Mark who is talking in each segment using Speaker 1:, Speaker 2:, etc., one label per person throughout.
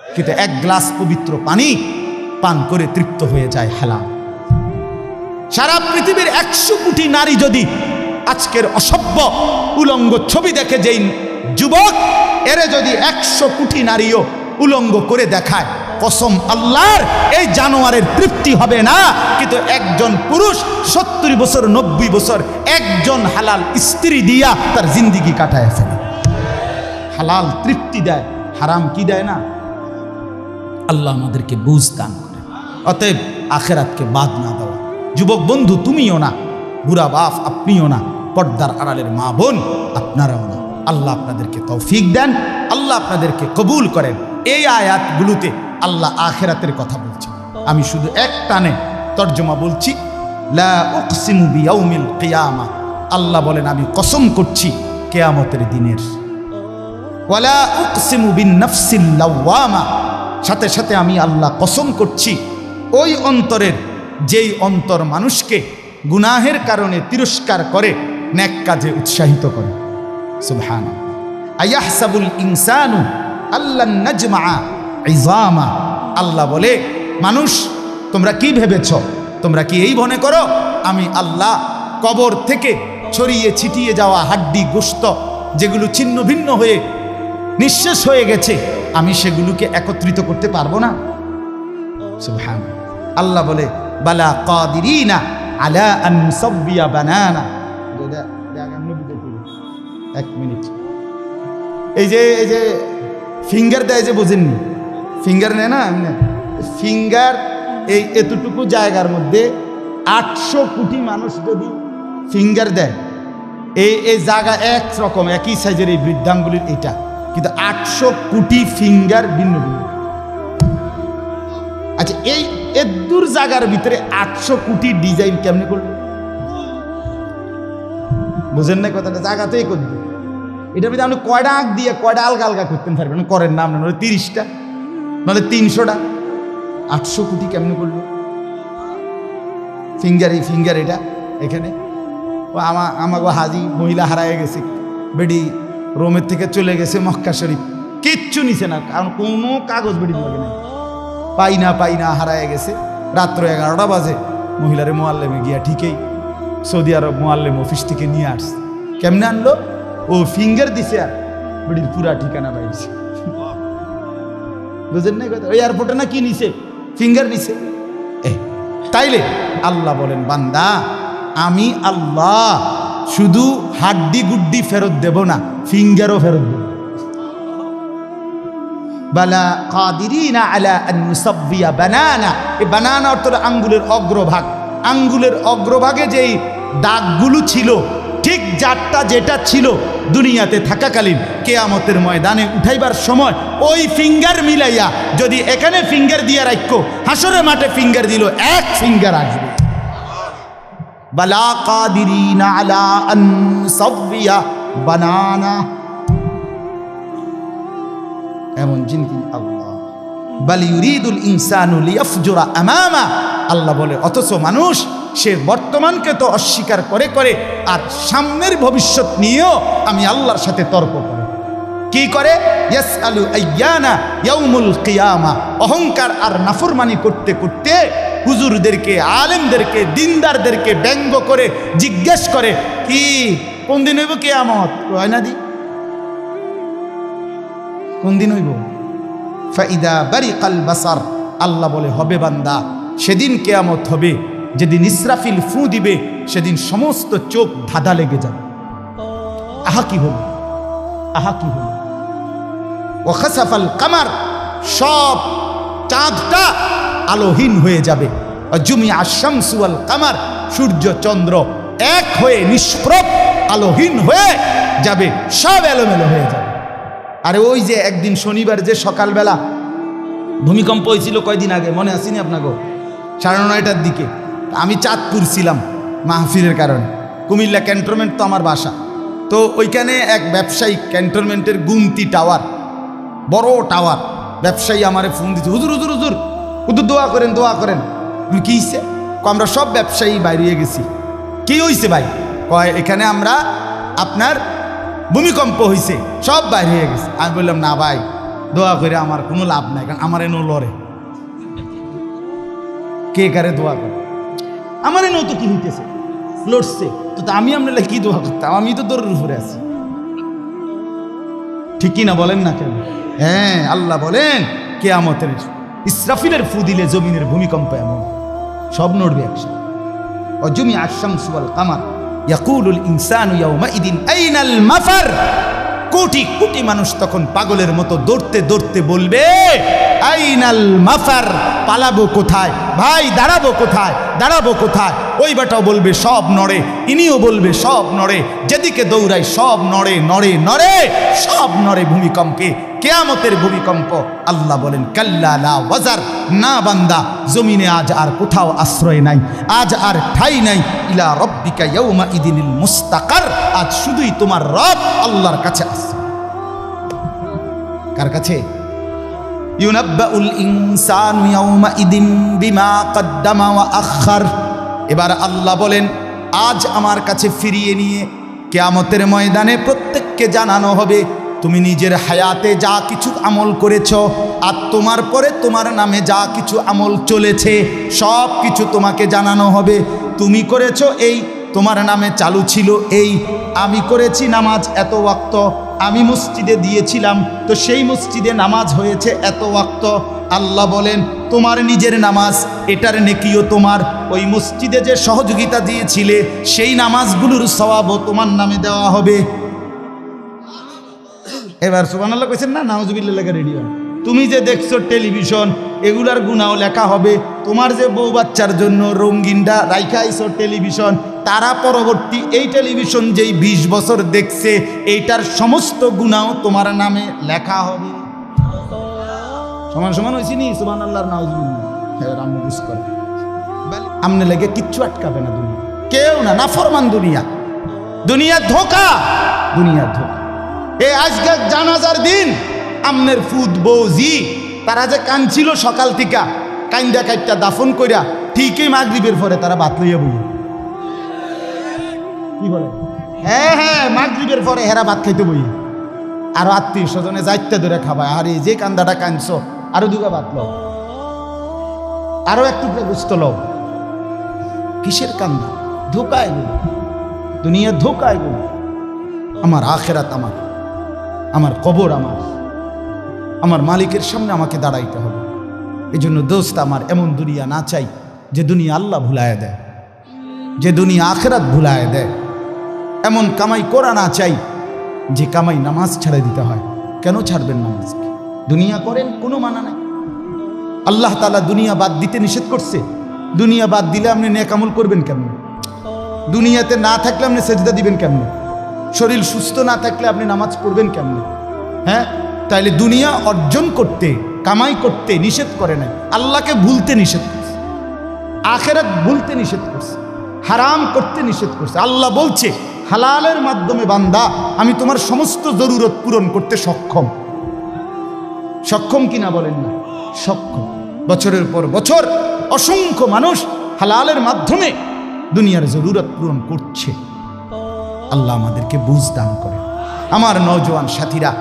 Speaker 1: কিন্তু এক গ্লাস পবিত্র পানি পান করে তৃপ্ত হয়ে যায় হালাল। সারা পৃথিবীর 100 কোটি নারী যদি আজকের অসভ্য উলঙ্গ ছবি দেখে, যেই যুবক এরে যদি 100 কোটি নারীও উলঙ্গ করে দেখায়, কসম আল্লাহর এই জানোয়ারের তৃপ্তি হবে না। কিন্তু একজন পুরুষ 70 বছর 90 বছর একজন হালাল স্ত্রী দিয়া তার জিন্দিগি কাটায় ফেলে। হালাল তৃপ্তি দেয়, হারাম কি দেয় না। আল্লাহ আমাদেরকে বুঝ দান করে। অতএব আখেরাতকে বাদ না দেওয়া। যুবক বন্ধু তুমিও না, বুড়া বাপ আপনিও না, পর্দার আড়ালের মা বোন আপনারাও না। আল্লাহ আপনাদেরকে তৌফিক দেন, আল্লাহ আপনাদেরকে কবুল করেন। এই আয়াতগুলোতে আল্লাহ আখেরাতের কথা বলছেন। আমি শুধু এক টানে তর্জমা বলছি। লা উকসিমু বিয়াউমিল কিয়ামা, আল্লাহ বলেন আমি কসম করছি কিয়ামতের দিনের। ওয়ালা উকসিমু বিন-নাফসিল লাওয়ামা, সাথে সাথে আমি আল্লাহ কসম করছি ওই অন্তরের, যেই অন্তর মানুষকে গুনাহের কারণে তিরস্কার করে, নেক কাজে উৎসাহিত করে। সুবহানাল্লাহ। আয়াহসাবুল ইনসানু আল্লান নাজমা ইযামা, আল্লাহ বলে মানুষ তোমরা কি ভেবেছ, তোমরা কি এই মনে করো আমি আল্লাহ কবর থেকে ছড়িয়ে ছিটিয়ে যাওয়া হাড্ডি গোশত যেগুলো ছিন্ন ভিন্ন হয়ে নিঃশেষ হয়ে গেছে, আমি সেগুলোকে একত্রিত করতে পারবো না? সুবহানাল্লাহ। আল্লাহ বলে বালা কাদিরিনা আলা আন নুসাব্বিয়া বানানা। এক মিনিট, এই যে ফিঙ্গার দেয় যে, বোঝেননি? ফিঙ্গার নেয় না এমনি ফিঙ্গার, এই এতটুকু জায়গার মধ্যে 800 কোটি মানুষ যদি ফিঙ্গার দেয়, এই জায়গা একরকম একই সাইজের এই বৃদ্ধাঙ্গুলির এটা, কিন্তু 800 কোটি ফিঙ্গার ভিন্ন ভিন্ন। আচ্ছা এই এদুর জায়গার ভিতরে 800 কোটি ডিজাইন কেমনি করল? বুঝেন না কথাটা? জায়গাতেই করবে। এটার ভিতরে আপনি কয়টা আঁক দিয়ে কয়টা আলগা আলগা করতে পারবেন? করেন না আপনার 30টা, নাহলে 300টা। 800 কোটি কেমনি করলো ফিঙ্গার? এই ফিঙ্গার এটা এখানে আমাকে হাজি মহিলা হারায় গেছে, বেডি রোমের থেকে চলে গেছে মক্কা শরীফ, কিচ্ছু নিছে না, কারণ কোনো কাগজ বেডি লাগে না, পাই না হারায় গেছে। রাত্র 11টা বাজে মহিলারে মোয়াল্লেমে গিয়া ঠিকই সৌদি আরব মোয়াল্লেম অফিস থেকে নিয়ে আসছে। কেমনে আনলো? ও ফিঙ্গার দিছে আর বেডির পুরা ঠিকানা পাইছে। বুঝেন না কথা? ওই এয়ারপোর্টে না কি নিছে? ফিঙ্গার নিছে। তাইলে আল্লাহ বলেন বান্দা আমি আল্লাহ শুধু হাড্ডি গুড্ডি ফেরত দেব না, ফিঙ্গারও ফেরত দেব। বালা কাদিরিনা আলা আন নুসাব্বিয়া বানানা। এই বানানা অর্থ আঙ্গুলের অগ্রভাগ। আঙ্গুলের অগ্রভাগে যেই দাগগুলো ছিল, ঠিক যারটা যেটা ছিল দুনিয়াতে থাকাকালীন, কিয়ামতের ময়দানে উঠাইবার সময় ওই ফিঙ্গার মিলাইয়া যদি এখানে ফিঙ্গার দিয়ে রাখো, হাসরের মাঠে ফিঙ্গার দিল, এক ফিঙ্গার আসবে। বালা কাদিরিনা আলা আন নুসাব্বিয়া বানানা, এমন যিনি আল্লাহ। বাল ইউরিদুল ইনসানু লিয়াফজুরা আমামা, আল্লাহ বলে অথচ মানুষ সে বর্তমানকে তো অস্বীকার করে করে আর সামনের ভবিষ্যৎ নিয়েও আমি আল্লাহর সাথে তর্ক করে। কি করে? ইয়াসআলু আইয়ানা ইয়াউমুল কিয়ামা। অহংকার আর নাফরমানি করতে করতে হুজুরদেরকে, আলেমদেরকে, দিনদারদেরকে ব্যঙ্গ করে জিজ্ঞেস করে কি কোন দিন হইব কিয়ামত? হয় না দি কোন দিন হইব? ফাইদা বারিকাল বাসার, আল্লাহ বলে হবে বান্দা সেদিন কিয়ামত হবে যেদিন ইসরাফিল ফু দিবে, সেদিন সমস্ত চোখ ধাঁধা লেগে যাবে। আহা কি হল, আহা কি হল। ওয়া খাসাফাল কামার, সব চাঁদটা আলোহীন হয়ে যাবে। জুমিআ শামসু ওয়াল কামার, সূর্য চন্দ্র এক হয়ে নিষ্প্রভ আলোহীন হয়ে যাবে, সব এলোমেলো হয়ে যাবে। আরে ওই যে একদিন শনিবার যে সকালবেলা ভূমিকম্প হয়েছিল কয়দিন আগে, মনে আসেনি আপনাকে? 9:30টার দিকে আমি চাঁদপুর ছিলাম মাহফিলের কারণে। কুমিল্লা ক্যান্টনমেন্ট তো আমার বাসা, তো ওইখানে এক ব্যবসায়ী ক্যান্টনমেন্টের গুমতি টাওয়ার, বড় টাওয়ার, ব্যবসায়ী আমারে ফোন দিচ্ছে, হুজুর হুজুর হুজুর হুজুর দোয়া করেন দোয়া করেন। কি হয়েছে? আমরা সব ব্যবসায়ী বাইরে গেছি। কি হয়েছে ভাই? কয় এখানে আমরা আপনার ভূমিকম্প হয়েছে, সব বাইরে হয়ে গেছে। আমি বললাম না ভাই, দোয়া করে আমার কোনো লাভ নাই, কারণ আমার এনো লড়ে কে কারে দোয়া করে, আমার এনো তো কি হইতেছে, লড়ছে তো আমি আপনার কি দোয়া করতাম, আমি তো দৌড়ের উপরে আছি। ঠিক কি না বলেন না কেন? হ্যাঁ, আল্লাহ বলেন কিয়ামতের ইসরাফিলের ফু দিলে জমিনের ভূমিকম্প এমন সব নড়বে একসাথে। অজুমি আশ-শামসু ওয়াল কামার ইয়াকুলুল ইনসানু ইয়াউমাইদিন আইনাল মাফার। কোটি কোটি মানুষ তখন পাগলের মতো দৌড়তে দৌড়তে বলবে আইনাল মাফার, পালাবো কোথায় ভাই, দাঁড়াবো কোথায়, দাঁড়াবো কোথায়। ওই বেটাও বলবে সব নড়ে, ইনিও বলবে সব নড়ে, যেদিকে দৌড়াই সব নড়ে নড়ে নড়ে, সব নড়ে ভূমিকম্পে, কিয়ামতের ভূমিকম্প। আল্লাহ বলেন কাল্লা লা ওয়াজার, না বান্দা, জমিনে আজ আর কোথাও আশ্রয় নাই, আজ আর ঠাই নাই। ইলা রব্বিকা ইয়াউমা ইদিনিল মুস্তাকার, আজ শুধুই তোমার রব আল্লাহর কাছে আছে। কার কাছে? ইউনাব্বাউল ইনসানু ইয়াউমা ইদিন বিমা কদ্দামা ওয়া আখার। এবার আল্লাহ বলেন আজ আমার কাছে ফিরিয়ে নিয়ে কিয়ামতের ময়দানে প্রত্যেককে জানানো হবে তুমি নিজের হায়াতে যা কিছু আমল করেছ, আর তোমার পরে তোমার নামে যা কিছু আমল চলেছে সব কিছু তোমাকে জানানো হবে। তুমি করেছো এই, তোমার নামে চালু ছিল এই, আমি করেছি নামাজ এত ওয়াক্ত, আমি মসজিদে দিয়েছিলাম তো সেই মসজিদে নামাজ হয়েছে এত ওয়াক্ত। আল্লাহ বলেন তোমার নিজের নামাজ এটার নেকিও তোমার, ওই মসজিদে যে সহযোগিতা দিয়েছিলে সেই নামাজগুলোর সওয়াবও তোমার নামে দেওয়া হবে। এবার সুবহানাল্লাহ কইছেন না, নাউজুবিল্লাহ লেখা রেডি হয়। তুমি যে দেখছো টেলিভিশন, এগুলার গুনাও লেখা হবে। তোমার যে বউ বাচ্চার জন্য রঙিনটা রাইখা আইছো টেলিভিশন, তারা পরবর্তী এই টেলিভিশন যেই 20 বছর দেখছে এইটার সমস্ত গুনাও তোমার নামে লেখা হবে। সমান সমান হয়েছি নি? সুবহানাল্লাহ নাউজুবিল্লাহ। রাম বুঝ করে আমনে লেগে কিচ্ছু আটকাবে না দুনিয়া, কেউ না, নাফরমান দুনিয়া, দুনিয়া ধোঁকা, দুনিয়া ধোঁকা। এই আজকে জানাজার দিন আমনের ফুদ বৌজি তারা যে কাঁদছিল সকাল থেকে, কাইন্দা কাইটটা দাফন কইরা ঠিকই মাগরিবের পরে তারা ভাত লইয়া বই। কি বলে? হ্যাঁ হ্যাঁ, মাগরিবের পরে হেরা ভাত খাইতে বই। আর আত্মীয় স্বজনে যাইতে ধরে খাবায়, আরে যে কান্দাটা কাঁদছো আরো দুগা ভাত লও, আরো এক টুকরা গোস্ত লও। কিসের কান্দা? ধোকা এগুলো, দুনিয়া ধোকা এগুলো। আমার আখেরাত আমার, আমার কবর আমার, আমার মালিকের সামনে আমাকে দাঁড়াইতে হবে। এই জন্য দোস্ত আমার, এমন দুনিয়া না চাই যে দুনিয়া আল্লাহ ভুলায় দেয়, যে দুনিয়া আখেরাত ভুলায় দেয়। এমন কামাই করা না চাই যে কামাই নামাজ ছাড়ে দিতে হয়। কেন ছাড়বেন নামাজকে? দুনিয়া করেন, কোনো মানা নাই। আল্লাহ তাআলা দুনিয়া বাদ দিতে নিষেধ করছে। দুনিয়া বাদ দিলে আপনি নেক আমল করবেন কেমনে? দুনিয়াতে না থাকলে আপনি সেজদা দিবেন কেমনে? শরীর সুস্থ না থাকলে আপনি নামাজ পড়বেন কেমনে? হ্যাঁ, তাইলে দুনিয়া অর্জন করতে, কামাই করতে নিষেধ করে নাই, আল্লাহকে ভুলতে নিষেধ করছে, আখেরাত ভুলতে নিষেধ করছে, হারাম করতে নিষেধ করছে। আল্লাহ বলছে হালালের মাধ্যমে বান্দা আমি তোমার সমস্ত জরুরত পূরণ করতে সক্ষম। সক্ষম কিনা বলেন না? সক্ষম। বছরের পর বছর অসংখ্য মানুষ হালালের মাধ্যমে দুনিয়ার জরুরত পূরণ করছে। আল্লাহ আমাদেরকে বুঝ দান করে। আমার নওজোয়ান সাথীরা,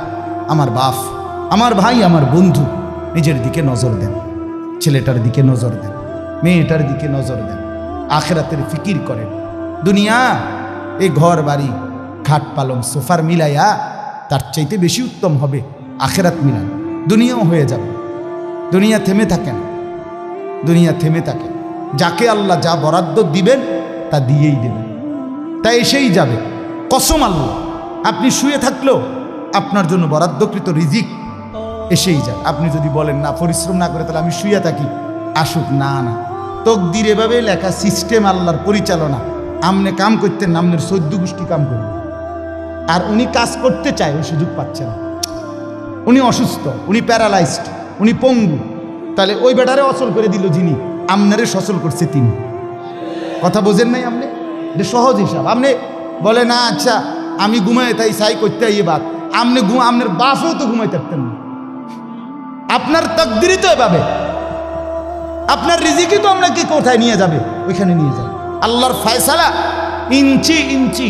Speaker 1: আমার বাপ, আমার ভাই, আমার বন্ধু, নিজের দিকে নজর দেন, ছেলেটার দিকে নজর দেন, মেয়েটার দিকে নজর দেন, আখেরাতের ফিকির করেন। দুনিয়া এই ঘর বাড়ি খাট পালং সোফার মিলাইয়া তার চাইতে বেশি উত্তম হবে আখেরাত মিলান। দুনিয়াও হয়ে যাবে, দুনিয়া থেমে থাকে না, দুনিয়া থেমে থাকে। যাকে আল্লাহ যা বরাদ্দ দিবেন তা দিয়েই দেবেন, তা এসেই যাবে। কসম আল্লাহ, আপনি শুয়ে থাকলেও আপনার জন্য বরাদ্দকৃত রিজিক এসেই যায়। আপনি যদি বলেন না, পরিশ্রম না করে তাহলে আমি শুয়ে থাকি, আসুক। না না, তকদির এভাবে লেখা, সিস্টেম আল্লাহর পরিচালনা। আমনে কাম করতেন, আমনের 14 গোষ্ঠী কাম করবেন, আর উনি কাজ করতে চায়, ওই সুযোগ পাচ্ছে না। উনি অসুস্থ, উনি প্যারালাইজড, উনি পঙ্গু, তাহলে ওই বেটারে অচল করে দিল যিনি, আমনারে সচল করছে তিনি। কথা বোঝেন নাই আপনি? এটা সহজ হিসাব। আপনি বলে না, আচ্ছা আমি ঘুমাই তাই সাই করতে আইয়ে বাদ, আপনি আপনার বাপেও তো ঘুমাই থাকতেন না। আপনার তকদিরই তো এভাবে, আপনার রিজিকই তো আপনাকে কোথায় নিয়ে যাবে, ওইখানে নিয়ে যাবে। আল্লাহর ফয়সালা ইঞ্চি ইঞ্চি